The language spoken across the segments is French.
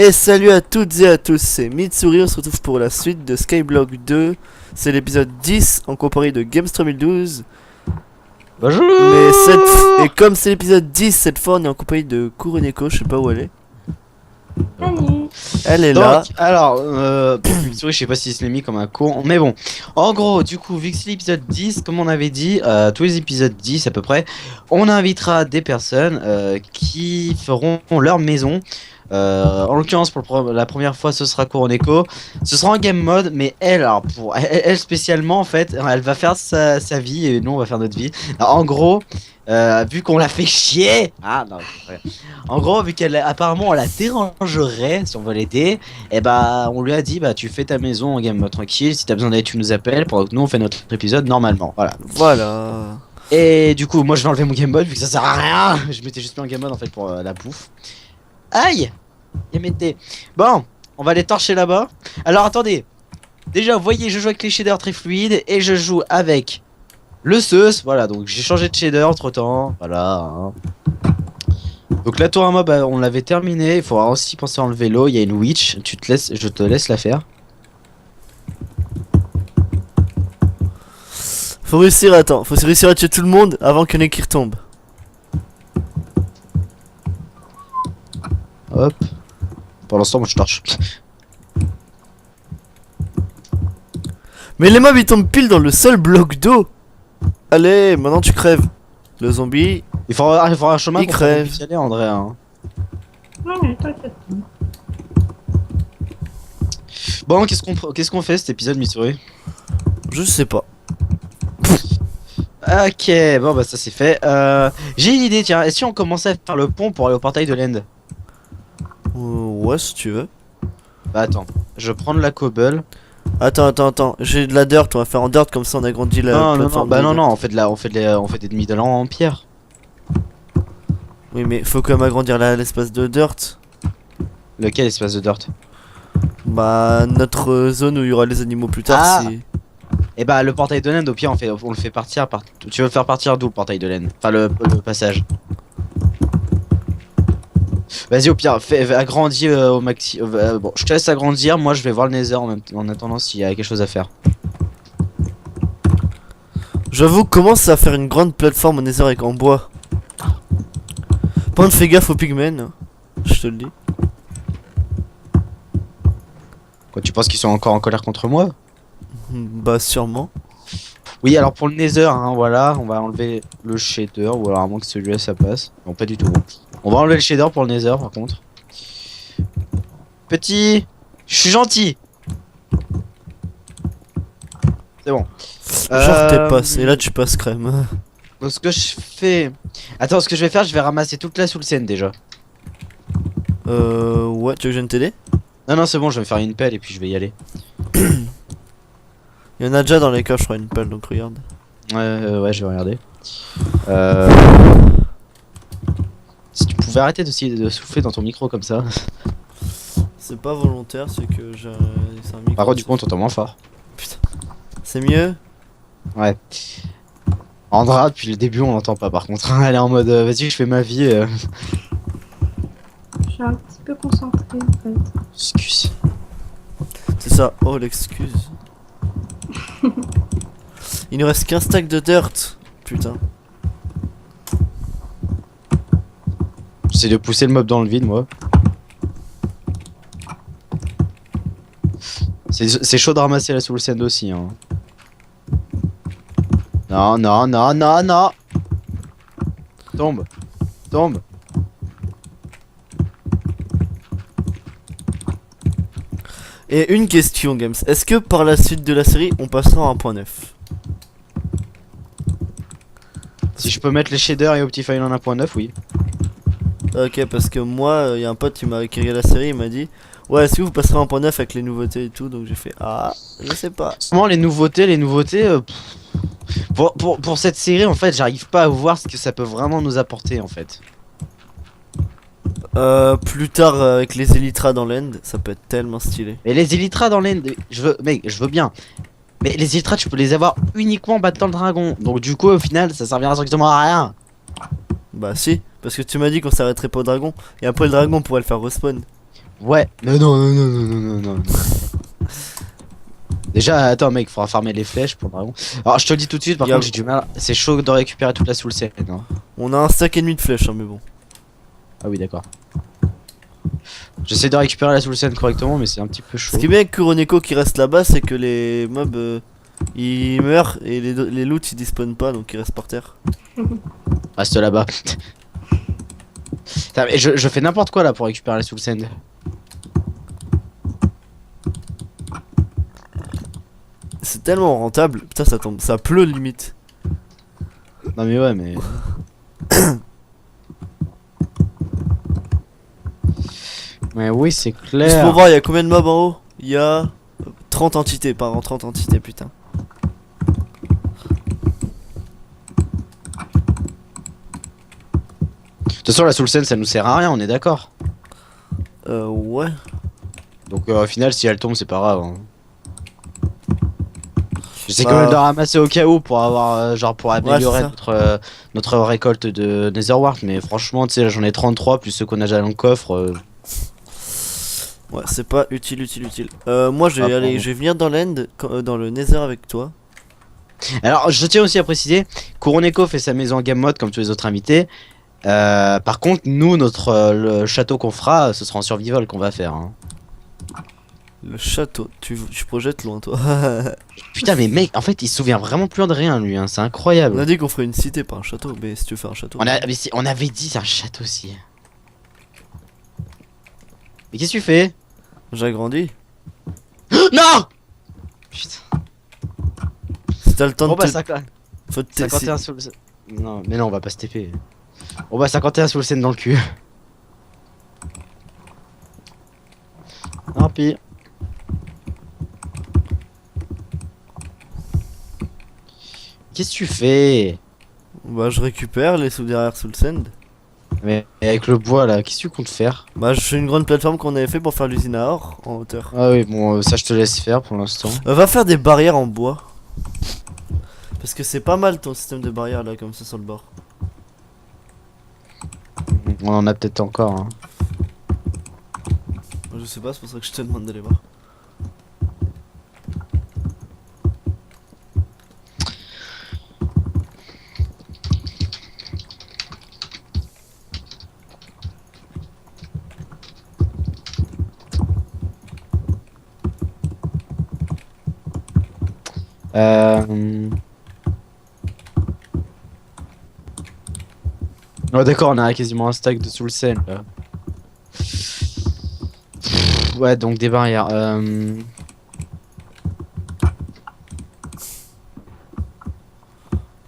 Et salut à toutes et à tous, c'est Mitsuri, on se retrouve pour la suite de Skyblock 2. C'est l'épisode 10 en compagnie de Games 2012. Bonjour. Et comme c'est l'épisode 10, cette fois on est en compagnie de Kuroneko, je sais pas où elle est. Salut. Elle est Donc, là. alors, Mitsuri, je sais pas si se l'est mis comme un con, mais bon. En gros, du coup, vu que c'est l'épisode 10, comme on avait dit, tous les épisodes 10 à peu près, on invitera des personnes qui feront leur maison. En l'occurrence, pour la première fois, ce sera Kuroneko. Ce sera en game mode, mais elle, alors pour elle spécialement, en fait, elle va faire sa vie et nous, on va faire notre vie. Alors, en gros, vu qu'on l'a fait chier, non, en gros, vu qu'elle apparemment on la dérangerait si on veut l'aider, et bah on lui a dit bah tu fais ta maison en game mode tranquille. Si t'as besoin d'aide, tu nous appelles pendant que nous on fait notre épisode normalement. Voilà. Et du coup, moi je vais enlever mon game mode vu que ça sert à rien. Je m'étais juste mis en game mode en fait pour la bouffe. Aïe! Yamete. Bon, on va les torcher là-bas. Alors attendez. Déjà, vous voyez, je joue avec les shaders très fluides et je joue avec le Zeus. Voilà, donc j'ai changé de shader entre temps. Voilà. Hein. Donc la tour à mob, on l'avait terminé. Il faudra aussi penser à enlever l'eau. Il y a une witch. Je te laisse la faire. Faut réussir à tuer tout le monde avant qu'il y en ait qui retombe. Hop. Pour l'instant, moi je torche. Mais les mobs ils tombent pile dans le seul bloc d'eau. Allez, maintenant tu crèves. Le zombie. Il faudra un chemin Il pour crève. puisse y aller, André. Hein. Ouais, t'inquiète. Bon, qu'est-ce qu'on fait cet épisode, Mitsuri? Je sais pas. Ok, bon bah ça c'est fait. J'ai une idée, tiens. Et si on commençait à faire le pont pour aller au portail de l'End? Ouais, si tu veux. Bah attends, je vais prendre la cobble. Attends. J'ai de la dirt, on va faire en dirt comme ça on agrandit la Non, plateforme. bah non, on fait des demi-dallants en pierre. Oui, mais faut quand même agrandir l'espace de dirt. Lequel espace de dirt? Bah, notre zone où il y aura les animaux plus tard. Ah. Si... Et bah le portail de l'End, au pire, on le fait partir par. Tu veux le faire partir d'où le portail de l'End? Enfin, le passage. Vas-y, au pire, agrandis au maxi. Bon, je te laisse agrandir. Moi, je vais voir le Nether en attendant s'il y a quelque chose à faire. J'avoue, commence à faire une grande plateforme au nether avec en bois. Par contre, fais gaffe aux pigmen. Je te le dis. Quoi, tu penses qu'ils sont encore en colère contre moi? Bah, sûrement. Oui, alors pour le Nether, hein, voilà, on va enlever le shader, ou alors à moins que celui-là ça passe. Non, pas du tout. On va enlever le shader pour le Nether par contre. Petit, je suis gentil. C'est bon. Genre, t'es passé. Et là, tu passes crème. Donc, ce que je fais. Attends, ce que je vais faire, je vais ramasser toute la soul scène déjà. Ouais, tu veux que je vienne t'aider? Non, c'est bon, je vais faire une pelle et puis je vais y aller. Il y en a déjà dans les caves, je crois, une pelle, donc regarde. Ouais, je vais regarder. Si tu pouvais arrêter de souffler dans ton micro comme ça. C'est pas volontaire, c'est que j'ai. C'est un micro. Par contre, du coup, on t'entend moins fort. Putain. C'est mieux? Ouais. Andra, depuis le début, on l'entend pas par contre. Elle est en mode vas-y, je fais ma vie. Je suis un petit peu concentrée en fait. Excuse. C'est ça. Oh, l'excuse. Il nous reste qu'un stack de dirt. Putain. J'essaie de pousser le mob dans le vide, moi. C'est chaud de ramasser la soul sand aussi. Hein. Non. Tombe. Et une question, Games. Est-ce que par la suite de la série, on passera à 1.9? Si je peux mettre les shaders et Optifine en 1.9, oui. Ok, parce que moi, il y a un pote qui regarde la série, il m'a dit ouais, est-ce que vous passerez en 1.9 avec les nouveautés et tout? Donc j'ai fait je sais pas. Comment les nouveautés, pour cette série, en fait, j'arrive pas à voir ce que ça peut vraiment nous apporter, en fait. Plus tard avec les Elytra dans l'end, ça peut être tellement stylé. Mais les Elytra dans l'end, je veux bien. Mais les Elytra, tu peux les avoir uniquement en battant le dragon. Donc du coup, au final, ça servira strictement à rien. Bah si, parce que tu m'as dit qu'on s'arrêterait pas au dragon. Et après le dragon pourrait le faire respawn. Ouais. Mais non, non, non, non, non, non, non. Déjà, attends, mec, faudra farmer les flèches pour le dragon. Alors, je te le dis tout de suite, par Y a- contre, j'ai du mal. C'est chaud de récupérer toute la soul scène. Hein. On a un stack et demi de flèches, hein, mais bon. Ah oui, d'accord. J'essaie de récupérer la soul scène correctement, mais c'est un petit peu chaud. Ce qui est bien avec Kuroneko qui reste là-bas, c'est que les mobs ils meurent et les loots ils despawnent pas donc ils restent par terre. Reste là-bas. Putain, mais je fais n'importe quoi là pour récupérer la soul sand. C'est tellement rentable. Putain, ça tombe, ça pleut limite. Non mais ouais, mais. Mais oui, c'est Juste clair. pour voir, il y a combien de mobs en haut? Il y a 30 entités, pardon, 30 entités, putain. De toute façon, la soul sand ça nous sert à rien, on est d'accord. Ouais. Donc au final, si elle tombe, c'est pas grave. Hein. J'essaie Bah. quand même de la ramasser au cas où pour avoir, genre, pour améliorer c'est ça. notre récolte de Netherwart. Mais franchement, tu sais, là j'en ai 33 plus ceux qu'on a déjà dans le coffre. Ouais, c'est pas utile. Moi, je vais Ah, aller, pardon. je vais venir dans l'end, dans le Nether avec toi. Alors, je tiens aussi à préciser, Kuroneko fait sa maison en game mode comme tous les autres invités. Par contre, nous, le château qu'on fera, ce sera en survival qu'on va faire. Hein. Le château. Tu projettes loin, toi. Putain, mais mec, en fait, il se souvient vraiment plus de rien, lui. Hein. C'est On incroyable. a dit qu'on ferait une cité, pas un château. Mais si tu veux faire un château. On avait dit c'est un château aussi. Mais qu'est-ce que tu fais? J'agrandis. Non. Putain. Si t'as le temps Bon de bah, te... 50 Faut te 51 sous le... Non, mais non, on va pas se TP. Bon bah, 51 sous le scène dans le cul. Tant pis. Qu'est-ce que tu fais? Bah, je récupère les sous derrière sous le sand. Mais avec le bois là, qu'est-ce que tu comptes faire? Bah, je fais une grande plateforme qu'on avait fait pour faire l'usine à or en hauteur. Ah oui, bon, ça je te laisse faire pour l'instant. Va faire des barrières en bois. Parce que c'est pas mal ton système de barrières là, comme ça sur le bord. On en a peut-être encore. Hein. Je sais pas, c'est pour ça que je te demande d'aller voir. Oh d'accord, on a quasiment un stack de soul scène là. Ouais, donc des barrières.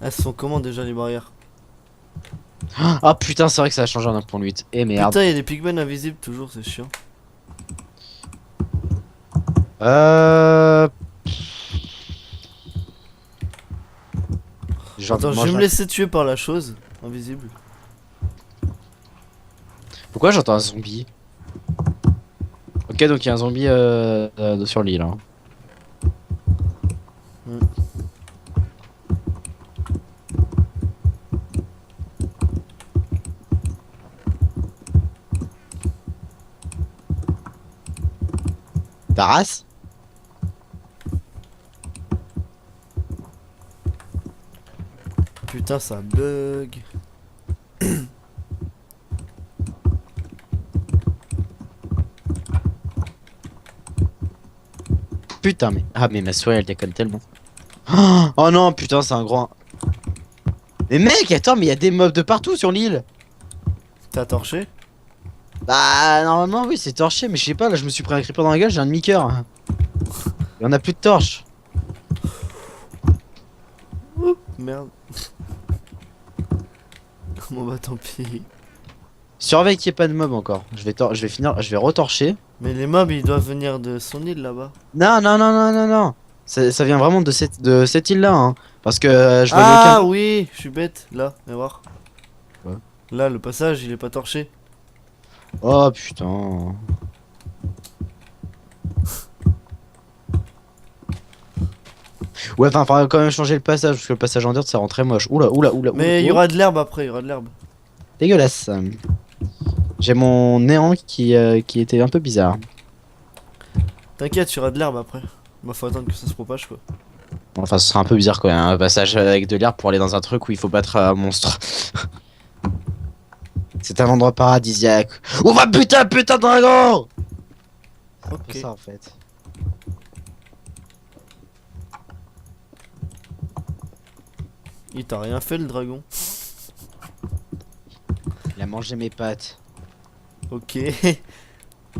Elles sont comment déjà les barrières? Ah putain, c'est vrai que ça a changé en 1.8. Eh merde. Putain, y'a des pigmen invisibles toujours, c'est chiant. Euh... Genre, Attends, je moi, vais me laisser tuer par la chose invisible. Pourquoi j'entends un zombie? Ok, donc il y a un zombie sur l'île. Hein. Hmm. Ta race? Putain, ça bug. Putain, mais. Ah, mais ma souris elle déconne tellement. Oh non, putain, c'est un grand. Mais mec, attends, mais il y a des mobs de partout sur l'île. T'as torché? Bah, normalement, oui, c'est torché, mais je sais pas, là, je me suis pris un creeper dans la gueule, j'ai un demi-coeur. Il y en a plus de torches. Merde. Bon bah tant pis. Surveille qu'il n'y ait pas de mobs encore. Je vais finir, je vais retorcher. Mais les mobs ils doivent venir de son île là-bas. Non, non, non, non, non, non. Ça vient vraiment de cette île-là, hein. Parce que je voyais Ah aucun. oui, je suis bête. Là, viens voir. Ouais. Là, le passage il est pas torché. Oh putain. Ouais, enfin, faudra quand même changer le passage, parce que le passage en dirt ça rend très moche. Oula, oula, oula. Mais il y aura de l'herbe après, il y aura de l'herbe. Dégueulasse. J'ai mon néant qui était un peu bizarre. T'inquiète, tu auras de l'herbe après. Bah faut attendre que ça se propage quoi. Enfin, ce sera un peu bizarre quand même, un passage avec de l'herbe pour aller dans un truc où il faut battre un monstre. C'est un endroit paradisiaque. Oh va putain de dragon. C'est Ok. ça en fait. Il t'a rien fait le dragon. Il a mangé mes pâtes. Ok.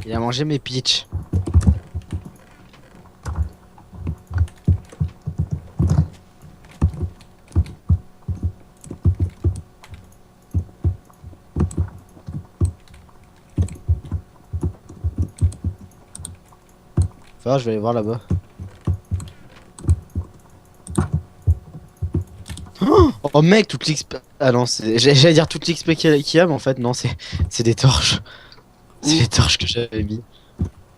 Il a mangé mes peach. Enfin, je vais aller voir là-bas. Oh mec, toute l'XP. Ah non, j'allais dire toute l'XP qu'il y a, mais en fait, non, c'est des torches. C'est Où les torches que j'avais mis.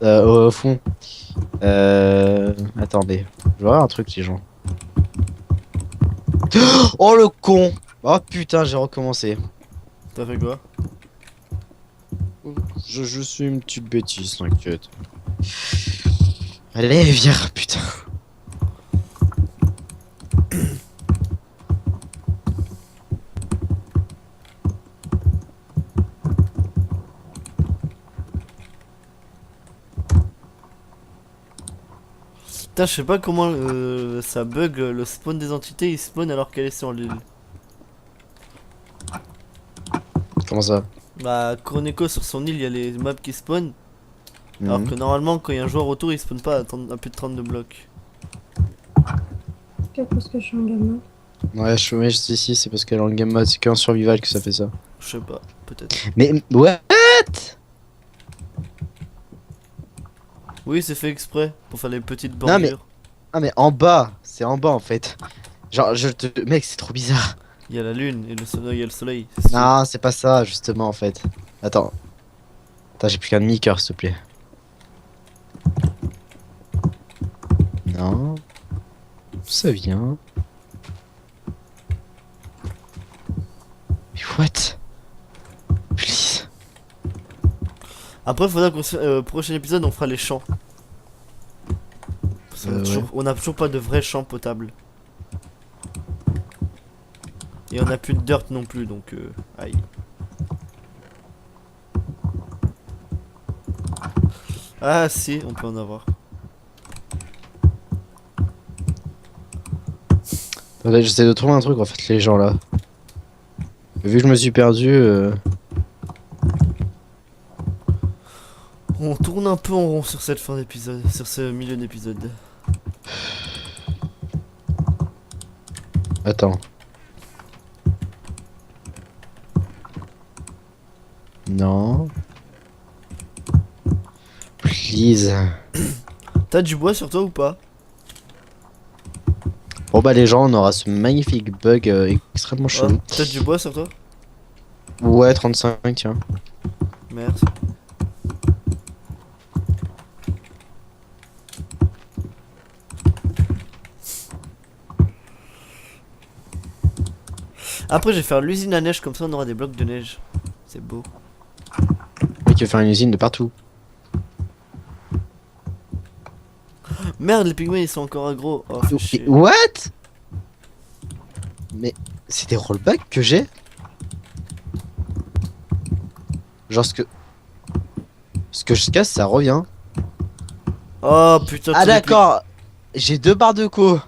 Au fond. Attendez. Je vois un truc, les gens. Oh le con! Oh putain, j'ai recommencé. T'as fait quoi? Je suis une petite bêtise, t'inquiète. Allez, viens, putain. Putain, je sais pas comment ça bug le spawn des entités, il spawn alors qu'elle est sur l'île. Comment ça? Bah, Chroneco sur son île, il y a les mobs qui spawnent. Alors Mhm. que normalement, quand il y a un joueur autour, il spawn pas à plus de 32 blocs. C'est parce que je suis un gamin. Ouais, mais ici, c'est parce qu'elle est en game mode, c'est qu'en survival que ça fait ça. Je sais pas, peut-être. Mais, what? Oui, c'est fait exprès pour faire les petites Non, mais- bordures. Ah, mais en bas, c'est en bas en fait. Genre, Mec, c'est trop bizarre. Il y a la lune et le soleil, il y a le soleil. c'est sûr. Non, c'est pas ça, justement, en fait. Attends. Attends, j'ai plus qu'un demi-cœur, s'il te plaît. Non. D'où ça vient? Mais what? Please. Après, faudra qu'on prochain épisode, on fera les champs. Parce qu'on a Ouais. on a toujours pas de vrais champs potables. Et on a plus de dirt non plus, donc aïe. Ah si, on peut en avoir. Attendez, j'essaie de trouver un truc, en fait, les gens, là. Vu que je me suis perdu... On tourne un peu en rond sur cette fin d'épisode, sur ce milieu d'épisode. Attends. Non. Please. T'as du bois sur toi ou pas? Bon bah les gens, on aura ce magnifique bug extrêmement Oh, chelou. t'as du bois sur toi? Ouais, 35, tiens. Merci. Après, je vais faire l'usine à neige, comme ça on aura des blocs de neige. C'est beau. Mec, il va faire une usine de partout. Merde, les pygmées ils sont encore aggro. Oh, fais chier. What? Mais c'est des rollbacks que j'ai? Genre ce que je casse, ça revient. Oh putain, Ah tous les d'accord. J'ai 2 barres de co.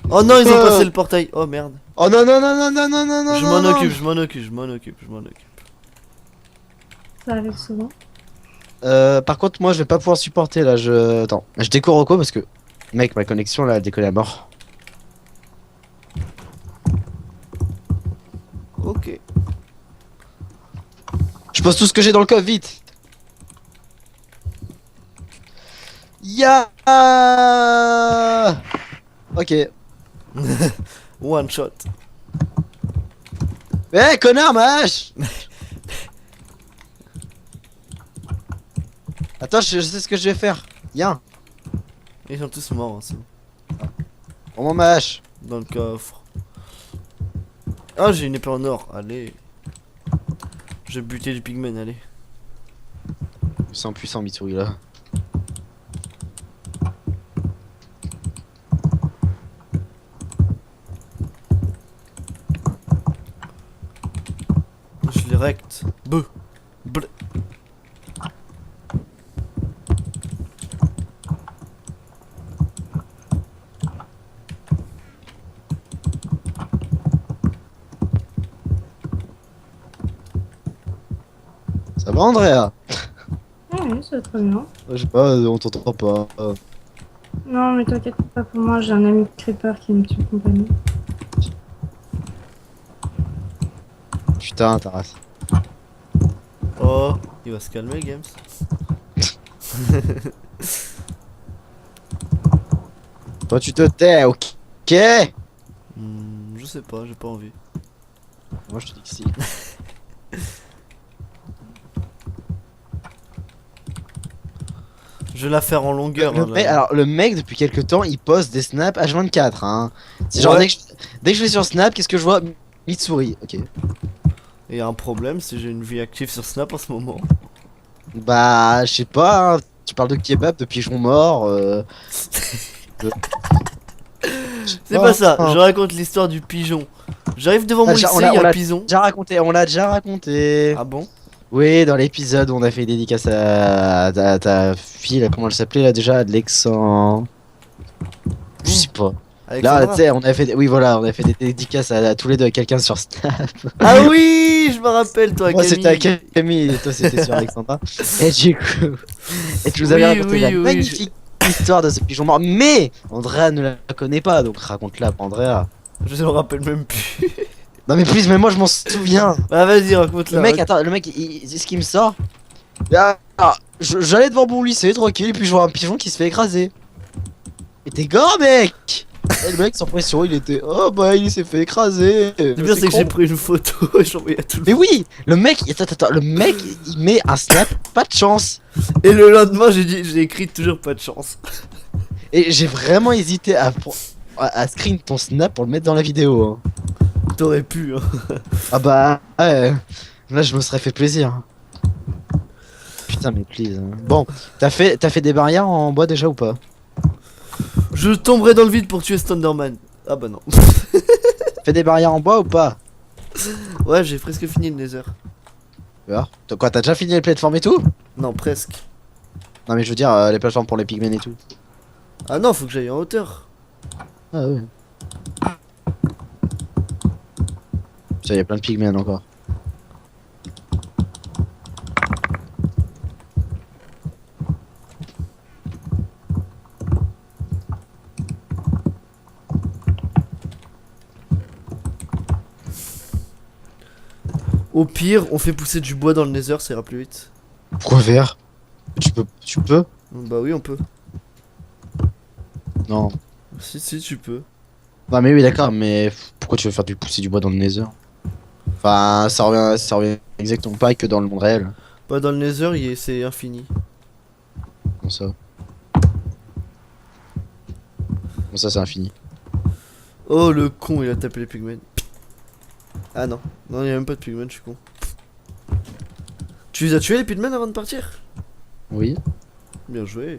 Oh non, ils ont passé le portail. Oh merde. Oh non non non non non non non non. Je m'en occupe, je m'en occupe, je m'en occupe, je m'en occupe. Ça arrive souvent. Par contre, moi, je vais pas pouvoir supporter là. Attends, je décore quoi parce que, mec, ma connexion là, elle décolle à mort. Ok. Je pose tout ce que j'ai dans le coffre, vite. Ya. Ok. One shot. Eh, connard, ma hache. Attends, je sais ce que je vais faire. Viens, Ils sont tous morts, hein, c'est bon. prends-moi ma hache. Dans le coffre. Ah, j'ai une épée en or, allez. J'ai buté du pigmen, allez. Puissant, puissant, Mitsuri là. Je l'ai rect. Bleu. Ça va, Andrea? Ah oui, c'est très bien. Je sais pas, on t'entend pas. Non, mais t'inquiète pas pour moi, j'ai un ami creeper qui me tue compagnie. Putain, ta race. Oh, il va se calmer, Games. Toi, tu te tais, ok? Je sais pas, j'ai pas envie. Moi, je te dis que si. Je vais la faire en longueur. hein, là. Alors, le mec, depuis quelques temps, il poste des snaps H24. Hein. C'est genre, Ouais. dès que je vais sur Snap, qu'est-ce que je vois? Mitsuri. Ok. Et un problème, c'est que j'ai une vie active sur Snap en ce moment. Bah, je sais pas. Hein. Tu parles de kebab, de pigeons morts. C'est pas ça, je raconte l'histoire du pigeon. J'arrive devant mon lycée, il y a un pigeon. Déjà raconté, on l'a déjà raconté. Ah bon? Oui, dans l'épisode où on a fait dédicace à ta fille, là, comment elle s'appelait là déjà? Alexandre. Je sais pas. Là, Alexandra. tu sais, on a fait, oui, voilà, on a fait des dédicaces à tous les deux à quelqu'un sur Snap. Ah oui, je me rappelle toi, Moi, Camille. c'était à Camille et toi, c'était sur Alexandra. Et du coup, et tu nous avais Oui, raconté oui, la oui, magnifique histoire de ce pigeon mort. Mais Andrea ne la connaît pas, donc raconte-la pour Andrea. Je me rappelle même plus. Non, mais plus, mais moi, je m'en souviens. Ah vas-y, raconte-la. Le mec, attends, le mec, c'est ce qui me sort. J'allais devant mon lycée, tranquille, et puis je vois un pigeon qui se fait écraser. Et t'es gore, mec! Et le mec, sans pression, il était. Oh bah, il s'est fait écraser. Le pire, c'est que j'ai pris une photo et j'ai envoyé à tout le Mais monde. oui, le mec, attends, le mec, il met un snap, pas de chance. Et le lendemain, j'ai écrit toujours pas de chance. Et j'ai vraiment hésité à screen ton snap pour le mettre dans la vidéo. Hein. T'aurais pu, hein. Ah bah, ouais. Là, je me serais fait plaisir. Putain, mais please. Hein. Bon, t'as fait des barrières en bois déjà ou pas? Je tomberai dans le vide pour tuer Thunderman. Ah bah non. Fais des barrières en bois ou pas? Ouais, j'ai presque fini le Nether. Alors, quoi, t'as déjà fini les plateformes et tout? Non, presque. Non, mais je veux dire, les plateformes pour les pigmen et tout. Ah non, faut que j'aille en hauteur. Ah ouais. Ça, y a plein de pigmen encore. Au pire, on fait pousser du bois dans le Nether, ça ira plus vite. Pourquoi vert? Tu peux? Bah oui, on peut. Non. Si, tu peux. Non, mais oui, d'accord, mais pourquoi tu veux faire pousser du bois dans le Nether? Enfin, ça revient exactement pareil que dans le monde réel. Bah dans le Nether, c'est infini. Comment ça? Comment ça, c'est infini? Oh le con, il a tapé les pigmen. Ah non, non, il y a même pas de pigmen, je suis con. Tu les as tués les pigmen avant de partir? Oui. Bien joué.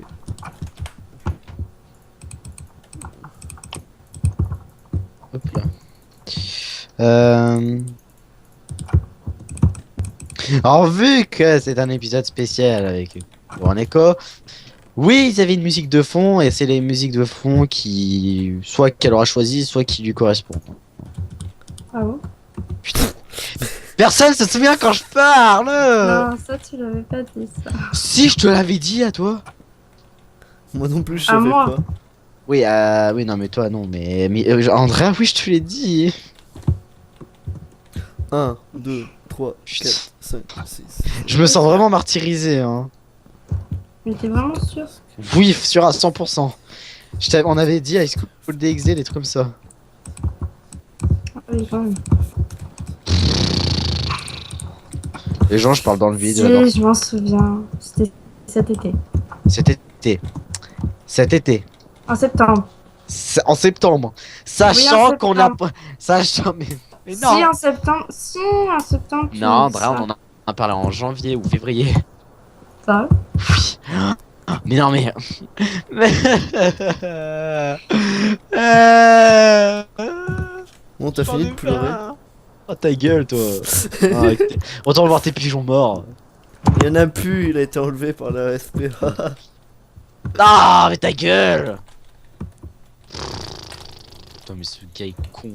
Hop là. Alors, vu que c'est un épisode spécial avec War Echo, oui, il y avait une musique de fond et c'est les musiques de fond qui, soit qu'elle aura choisi, soit qui lui correspond. Ah bon? Personne se souvient quand je parle. Non, ça tu l'avais pas dit ça. Si je te l'avais dit à toi. Moi non plus, je À savais moi. pas. Oui, oui, non, mais toi, non, mais Andrea, oui, je te l'ai dit. 1, 2, 3, Putain. 4, 5, 6. Je me sens vraiment martyrisé, hein. Mais t'es vraiment sûr? Oui, sûr à 100%. On avait dit High School DxD, des trucs comme ça. Ah oui, quand même. Les gens, je parle dans le vide. Si, j'adore. je m'en souviens. C'était cet été. Cet été. Cet été. En septembre. En septembre. Sachant Oui, en qu'on a septembre. pas. Sachant. Mais Mais Si, non. en septembre. Si, en septembre. tu Non, me dis Andrea, ça. on en a parlé en janvier ou février. Ça. Oui. Mais non, mais. Bon, t'as fini de pleurer. Oh ta gueule, toi. Ah, retourne voir tes pigeons morts. Il y en a plus, il a été enlevé par la SPA. Ah, mais ta gueule. Putain, mais ce gars est con.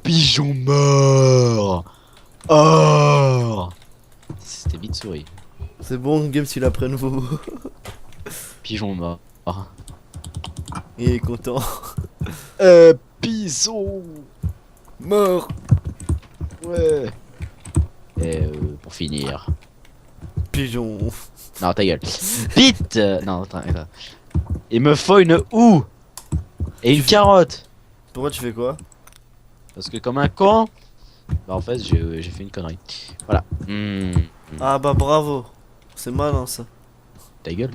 Pigeon mort. Oh. C'était Mitsuri. C'est bon, Games il apprend nouveau. Pigeon mort. Il est content. Pigeon. Mort. Ouais. Et pour finir. Pigeon. Non, ta gueule. Vite. Non, attends. Il me faut une houe. Et une carotte. Pourquoi tu fais quoi? Parce que comme un con. Bah en fait j'ai fait une connerie. Voilà. Ah bah bravo. C'est malin ça. Ta gueule.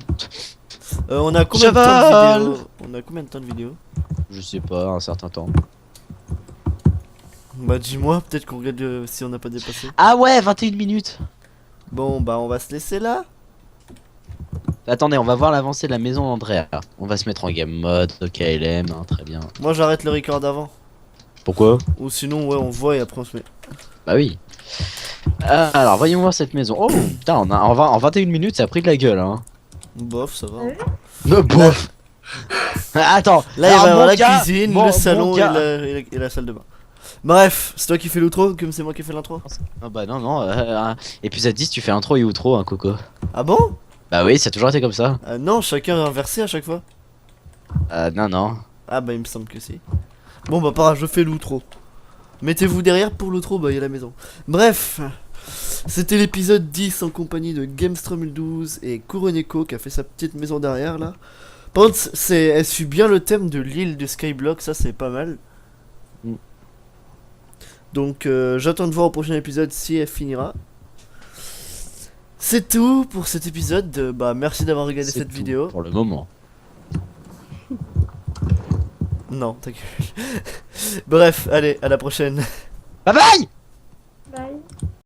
On a combien de temps Cheval. de vidéo? On a combien de temps de vidéo? Je sais pas, un certain temps. Bah dis-moi, peut-être qu'on regarde si on n'a pas dépassé. Ah ouais, 21 minutes. Bon bah on va se laisser là. Attendez, on va voir l'avancée de la maison d'Andrea. On va se mettre en game mode, KLM, hein, très bien. Moi j'arrête le record avant. Pourquoi? Ou sinon ouais on voit et après on se met. Bah oui. Alors voyons voir cette maison. Oh putain, en 21 minutes ça a pris de la gueule hein. Bof ça va. Bof. Attends, Là il alors, va y avoir mon la gars, cuisine, mon- le salon mon et gars- la salle de bain. Bref, c'est toi qui fais l'outro comme c'est moi qui fais l'intro. Ah bah non, épisode 10 tu fais intro et outro hein Coco. Ah bon? Bah oui, ça a toujours été comme ça. Non, chacun est inversé à chaque fois. Non. Ah bah il me semble que si. Bon bah pas grave, je fais l'outro. Mettez-vous derrière pour l'outro, bah il y a la maison. Bref, c'était l'épisode 10 en compagnie de Gamestrom12 et Kuroneko qui a fait sa petite maison derrière là. Par contre, elle suit bien le thème de l'île de Skyblock, ça c'est pas mal. Mm. Donc j'attends de voir au prochain épisode si elle finira. C'est tout pour cet épisode. Bah merci d'avoir regardé C'est cette tout vidéo. pour le moment. Non, ta gueule. Bref, allez, à la prochaine. Bye bye.